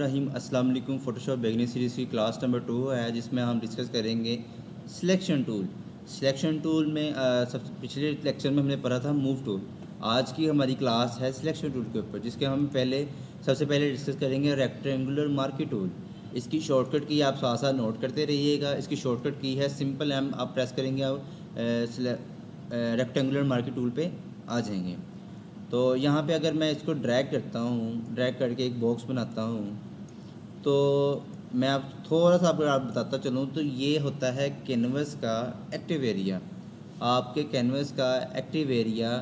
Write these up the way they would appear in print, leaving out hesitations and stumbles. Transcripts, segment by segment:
रहीम अस्सलाम वालेकुम। Photoshop beginner series की क्लास नंबर 2 है जिसमें हम डिस्कस करेंगे सिलेक्शन टूल। सिलेक्शन टूल में सबसे पिछले लेक्चर में हमने पढ़ा था मूव टूल। आज की हमारी क्लास है सिलेक्शन टूल के ऊपर, जिसके हम सबसे पहले डिस्कस करेंगे रेक्टेंगुलर मार्की टूल। इसकी शॉर्टकट की आप साथ साथ नोट करते रहिएगा। इसकी शॉर्टकट की है सिंपल एम, आप प्रेस करेंगे रेक्टेंगुलर मार्की टूल पे आ जाएंगे। तो यहाँ पे अगर मैं इसको ड्रैग करता हूँ, ड्रैग करके एक बॉक्स बनाता हूँ, तो मैं आप थोड़ा सा आप बताता चलूँ तो ये होता है कैनवस का एक्टिव एरिया। आपके कैनवस का एक्टिव एरिया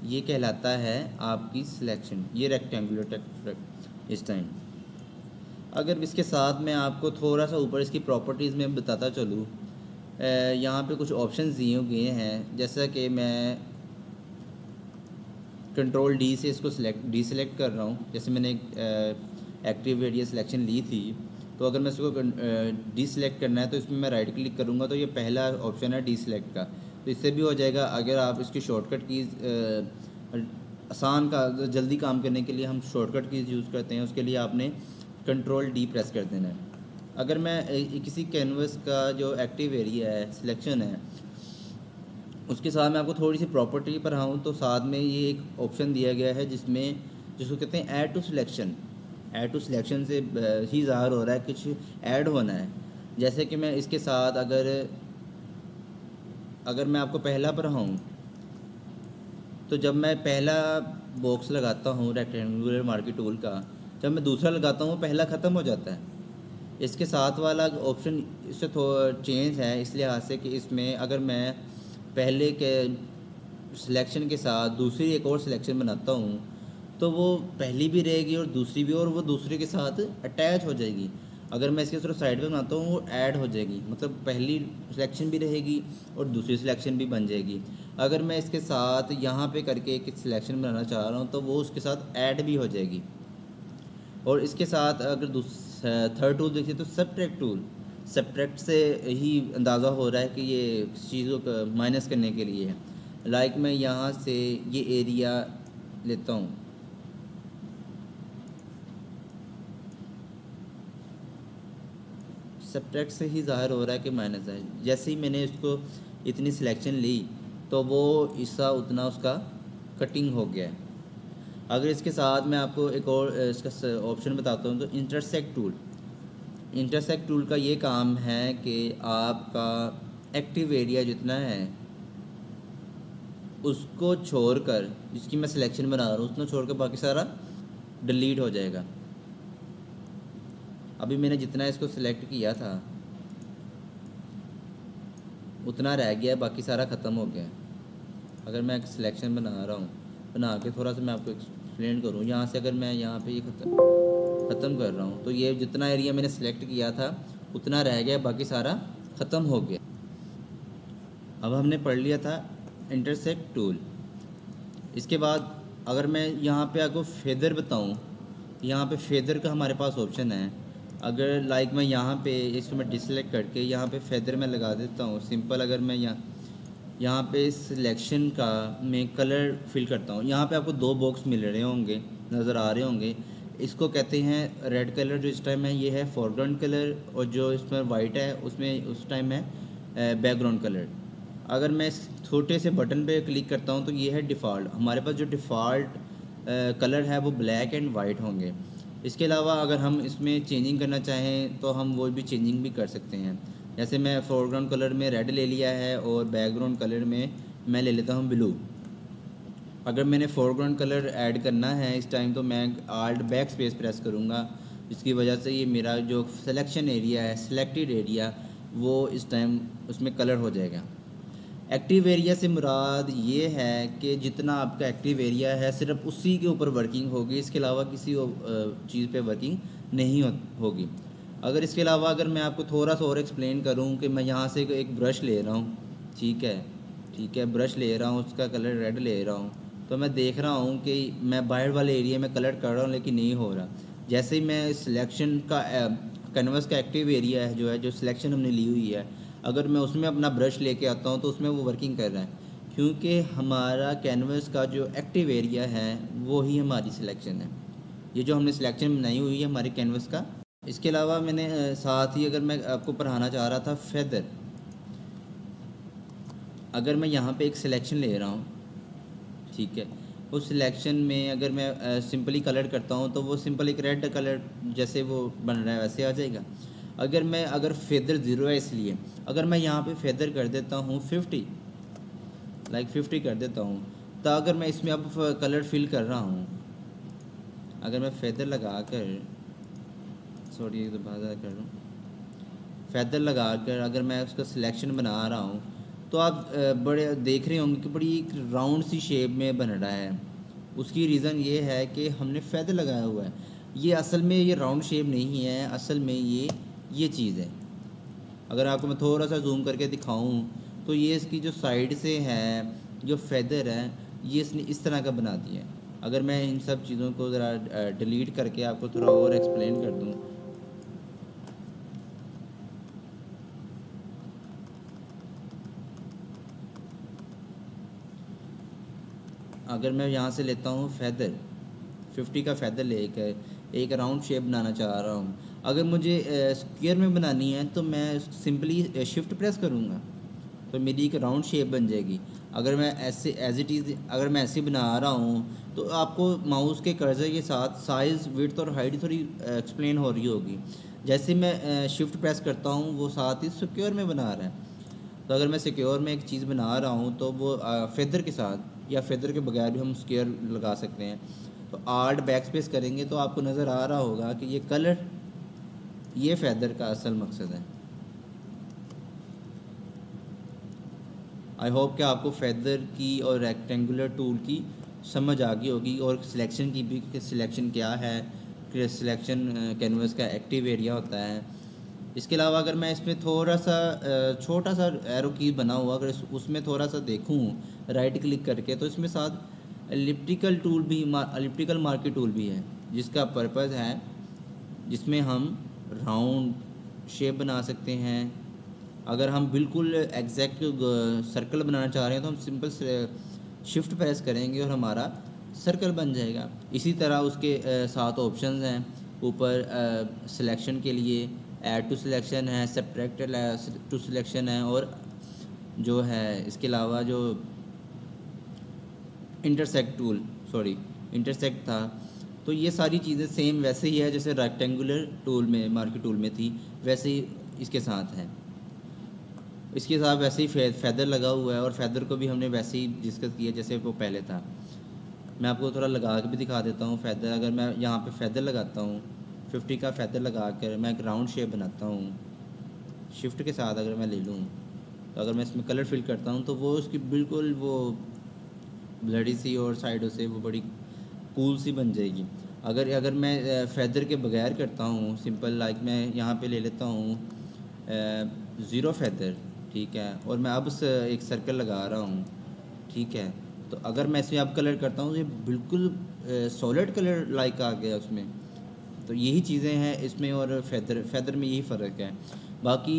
ये कहलाता है आपकी सिलेक्शन। ये रेक्टेंगुलर इस टाइम। अगर इसके साथ मैं आपको थोड़ा सा ऊपर इसकी प्रॉपर्टीज़ में बताता चलूँ, यहाँ पे कुछ ऑप्शंस दिए गए हैं। जैसा कि मैं कंट्रोल डी से इसको डीसेलेक्ट कर रहा हूँ। जैसे मैंने एक्टिव एरिया सिलेक्शन ली थी, तो अगर मैं इसको डीसेलेक्ट करना है तो इसमें मैं राइट क्लिक करूँगा तो ये पहला ऑप्शन है डीसेलेक्ट का, तो इससे भी हो जाएगा। अगर आप इसकी शॉर्टकट कीज़ आसान का जल्दी काम करने के लिए हम शॉर्टकट कीज़ यूज़ करते हैं, उसके लिए आपने कंट्रोल डी प्रेस कर देना है। अगर मैं किसी कैनवस का जो एक्टिव एरिया है सिलेक्शन है उसके साथ मैं आपको थोड़ी सी प्रॉपर्टी पर आऊँ, तो साथ में ये एक ऑप्शन दिया गया है जिसको कहते हैं add to selection. Add to selection से ही ज़ाहिर हो रहा है कुछ ऐड होना है। जैसे कि मैं इसके साथ अगर मैं आपको पहला पर आऊँ, तो जब मैं पहला बॉक्स लगाता हूँ रेक्टेंगुलर मार्की टूल का, जब मैं दूसरा लगाता हूँ वो पहला ख़त्म हो जाता है। इसके साथ वाला ऑप्शन इससे थोड़ा चेंज है इस लिहाज से कि इसमें अगर मैं पहले के सिलेक्शन के साथ दूसरी एक और सिलेक्शन बनाता हूँ तो वो पहली भी रहेगी और दूसरी भी, और वो दूसरे के साथ अटैच हो जाएगी। अगर मैं इसके सिर्फ साइड पे बनाता हूँ वो ऐड हो जाएगी, मतलब पहली सिलेक्शन भी रहेगी और दूसरी सिलेक्शन भी बन जाएगी। अगर मैं इसके साथ यहाँ पे करके एक सिलेक्शन बनाना चाह रहा हूँ तो वो उसके साथ ऐड भी हो जाएगी। और इसके साथ अगर थर्ड टूल देखिए तो सब्ट्रैक्ट टूल। सब्ट्रैक्ट से ही अंदाज़ा हो रहा है कि ये चीज़ों को माइनस करने के लिए है। लाइक मैं यहाँ से ये एरिया लेता हूँ, सब्ट्रैक्ट से ही ज़ाहिर हो रहा है कि माइनस है। जैसे ही मैंने इसको इतनी सिलेक्शन ली तो वो हिस्सा उतना उसका कटिंग हो गया है। अगर इसके साथ मैं आपको एक और इसका ऑप्शन बताता हूँ, तो इंटरसेक्ट टूल। इंटरसेक्ट टूल का ये काम है कि आपका एक्टिव एरिया जितना है उसको छोड़कर, जिसकी मैं सिलेक्शन बना रहा हूँ उसको छोड़कर बाकी सारा डिलीट हो जाएगा। अभी मैंने जितना इसको सिलेक्ट किया था उतना रह गया, बाकी सारा ख़त्म हो गया। अगर मैं एक सिलेक्शन बना रहा हूँ, बना के थोड़ा सा मैं आपको एक्सप्लेन करूँ, यहाँ से अगर मैं यहाँ पे ये ख़त्म कर रहा हूँ तो ये जितना एरिया मैंने सेलेक्ट किया था उतना रह गया, बाकी सारा ख़त्म हो गया। अब हमने पढ़ लिया था इंटरसेक्ट टूल। इसके बाद अगर मैं यहाँ पे आपको फेदर बताऊँ, यहाँ पे फेदर का हमारे पास ऑप्शन है। अगर लाइक मैं यहाँ पे इसको मैं डिसलेक्ट करके यहाँ पे फेदर में लगा देता हूँ सिंपल। अगर मैं यहाँ पे सिलेक्शन का मैं कलर फिल करता हूँ, यहाँ पे आपको दो बॉक्स मिल रहे होंगे, नज़र आ रहे होंगे। इसको कहते हैं रेड कलर जो इस टाइम है ये है फोरग्राउंड कलर, और जो इसमें वाइट है उसमें उस टाइम है बैकग्राउंड कलर। अगर मैं इस छोटे से बटन पे क्लिक करता हूँ तो ये है डिफ़ॉल्ट। हमारे पास जो डिफ़ॉल्ट कलर है वो ब्लैक एंड वाइट होंगे। इसके अलावा अगर हम इसमें चेंजिंग करना चाहें तो हम वो भी चेंजिंग भी कर सकते हैं। जैसे मैं फोरग्राउंड कलर में रेड ले लिया है और बैकग्राउंड कलर में मैं ले लेता हूँ ब्लू। अगर मैंने फोरग्राउंड कलर ऐड करना है इस टाइम तो मैं आल्ट बैक स्पेस प्रेस करूँगा, जिसकी वजह से ये मेरा जो सिलेक्शन एरिया है, सिलेक्टेड एरिया, वो इस टाइम उसमें कलर हो जाएगा। एक्टिव एरिया से मुराद ये है कि जितना आपका एक्टिव एरिया है सिर्फ उसी के ऊपर वर्किंग होगी, इसके अलावा किसी चीज़ पे वर्किंग नहीं होगी। अगर इसके अलावा अगर मैं आपको थोड़ा सा और एक्सप्लेन करूँ कि मैं यहाँ से एक ब्रश ले रहा हूँ, ठीक है, ब्रश ले रहा हूँ, उसका कलर रेड ले रहा हूँ, तो मैं देख रहा हूँ कि मैं बाहर वाले एरिया में कलर कर रहा हूँ लेकिन नहीं हो रहा। जैसे ही मैं सिलेक्शन का कैनवस का एक्टिव एरिया है जो सिलेक्शन हमने ली हुई है, अगर मैं उसमें अपना ब्रश लेके आता हूँ तो उसमें वो वर्किंग कर रहा है, क्योंकि हमारा कैनवस का जो एक्टिव एरिया है वो ही हमारी सिलेक्शन है। ये जो हमने सिलेक्शन बनाई हुई है हमारे कैनवस का। इसके अलावा मैंने साथ ही अगर मैं आपको पढ़ाना चाह रहा था फेदर, अगर मैं यहाँ पे एक सिलेक्शन ले रहा हूँ, ठीक है, उस सिलेक्शन में अगर मैं सिंपली कलर करता हूँ तो वो सिंपल एक रेड कलर जैसे वो बन रहा है वैसे आ जाएगा। अगर फेदर ज़ीरो है इसलिए अगर मैं यहाँ पे फेदर कर देता हूँ 50, लाइक 50 कर देता हूँ, तो अगर मैं इसमें अब कलर फिल कर रहा हूँ, अगर मैं फेदर लगा कर, सॉरी तो बात कर रहा हूँ, फेदर लगा कर अगर मैं उसका सिलेक्शन बना रहा हूँ तो आप बड़े देख रहे होंगे कि बड़ी एक राउंड सी शेप में बन रहा है। उसकी रीज़न ये है कि हमने फेदर लगाया हुआ है। ये असल में ये राउंड शेप नहीं है, असल में ये चीज़ है। अगर आपको मैं थोड़ा सा जूम करके दिखाऊं तो ये इसकी जो साइड से है, जो फेदर है, ये इसने इस तरह का बना दिया है। अगर मैं इन सब चीज़ों को ज़रा डिलीट करके आपको थोड़ा और एक्सप्लेन कर दूं, अगर मैं यहाँ से लेता हूँ फेदर 50 का फेदर लेकर एक राउंड शेप बनाना चाह रहा हूँ, अगर मुझे स्क्वायर में बनानी है तो मैं सिंपली शिफ्ट प्रेस करूँगा तो मेरी एक राउंड शेप बन जाएगी। अगर मैं ऐसे एज इट इज़ अगर मैं ऐसे बना रहा हूँ तो आपको माउस के कर्सर के साथ साइज़, विड्थ और हाइट थोड़ी एक्सप्लेन हो रही होगी। जैसे मैं शिफ्ट प्रेस करता हूँ वो साथ ही सिक्योर में बना रहा है। तो अगर मैं सिक्योर में एक चीज़ बना रहा हूँ तो वो फेदर के साथ या फेदर के बगैर भी हम स्क्वायर लगा सकते हैं। तो आर्ट बैक स्पेस करेंगे तो आपको नज़र आ रहा होगा कि ये कलर, ये फेदर का असल मकसद है। आई होप कि आपको फेदर की और रेक्टेंगुलर टूल की समझ आ गई होगी और सिलेक्शन की भी, कि सिलेक्शन क्या है, कि सिलेक्शन कैनवस का एक्टिव एरिया होता है। इसके अलावा अगर मैं इसमें थोड़ा सा छोटा सा एरो की बना हुआ अगर उसमें थोड़ा सा देखूँ राइट क्लिक करके तो इसमें साथ एलिप्टिकल टूल भी, एलिप्टिकल मार्की टूल भी है, जिसका पर्पज़ है, जिसमें हम राउंड शेप बना सकते हैं। अगर हम बिल्कुल एग्जैक्ट सर्कल बनाना चाह रहे हैं तो हम सिंपल शिफ्ट प्रेस करेंगे और हमारा सर्कल बन जाएगा। इसी तरह उसके 7 ऑप्शंस हैं ऊपर सिलेक्शन के लिए, ऐड टू सिलेक्शन है, सब्ट्रैक्ट टू सिलेक्शन है, और जो है इसके अलावा जो इंटरसेक्ट टूल, सॉरी इंटरसेक्ट था। तो ये सारी चीज़ें सेम वैसे ही है जैसे रेक्टेंगुलर टूल में, मार्की टूल में थी, वैसे ही इसके साथ है। इसके साथ वैसे ही फेदर लगा हुआ है और फेदर को भी हमने वैसे ही डिस्कस किया जैसे वो पहले था। मैं आपको थोड़ा लगा के भी दिखा देता हूँ फेदर। अगर मैं यहाँ पे फेदर लगाता हूँ 50 का फेदर लगा कर मैं एक राउंड शेप बनाता हूँ, शिफ्ट के साथ अगर मैं ले लूँ तो अगर मैं इसमें कलर फिल करता हूँ तो वो उसकी बिल्कुल वो ब्लडी सी और साइडों से वो बड़ी कूल सी बन जाएगी। अगर अगर मैं फेदर के बगैर करता हूँ सिंपल, लाइक मैं यहाँ पे ले लेता हूँ ज़ीरो फेदर, ठीक है, और मैं अब एक सर्कल लगा रहा हूँ, ठीक है, तो अगर मैं इसमें अब कलर करता हूँ तो ये बिल्कुल सॉलिड कलर लाइक आ गया उसमें। तो यही चीज़ें हैं इसमें और फेदर में यही फ़र्क है। बाकी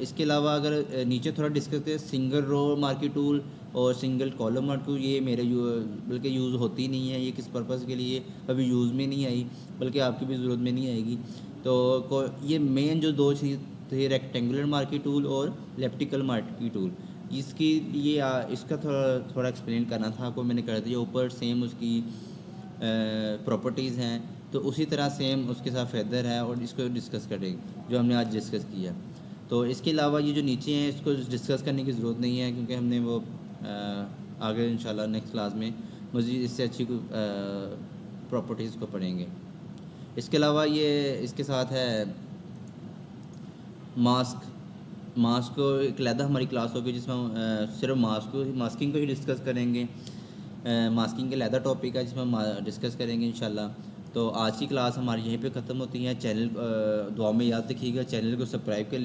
इसके अलावा अगर नीचे थोड़ा डिस्कस करें, सिंगल रो मार्की टूल और सिंगल कॉलम मार्की टूल, ये मेरे बल्कि यूज़ होती नहीं है। ये किस पर्पज़ के लिए कभी यूज़ में नहीं आई, बल्कि आपकी भी ज़रूरत में नहीं आएगी। तो ये मेन जो दो चीज़ थे, रेक्टेंगुलर मार्की टूल और एलिप्टिकल मार्की टूल, इसकी ये इसका थोड़ा थोड़ा एक्सप्लेन करना था आपको, मैंने कर दिया। ऊपर सेम उसकी प्रॉपर्टीज़ हैं तो उसी तरह सेम उसके साथ फेदर है और इसको डिस्कस करेंगे जो हमने आज डिस्कस किया। तो इसके अलावा ये जो नीचे हैं इसको डिस्कस करने की ज़रूरत नहीं है क्योंकि हमने वो आगे इंशाल्लाह नेक्स्ट क्लास में मज़ीद इससे अच्छी प्रॉपर्टीज़ को पढ़ेंगे। इसके अलावा ये इसके साथ है मास्क। मास्क को एक अलहदा हमारी क्लास होगी जिसमें हम सिर्फ मास्किंग को ही डिस्कस करेंगे। मास्किंग के अलहदा टॉपिक है जिसमें हम डिस्कस करेंगे इंशाल्लाह। तो आज की क्लास हमारी यहीं पे ख़त्म होती है। चैनल दुआ में याद रखिएगा, चैनल को सब्सक्राइब कर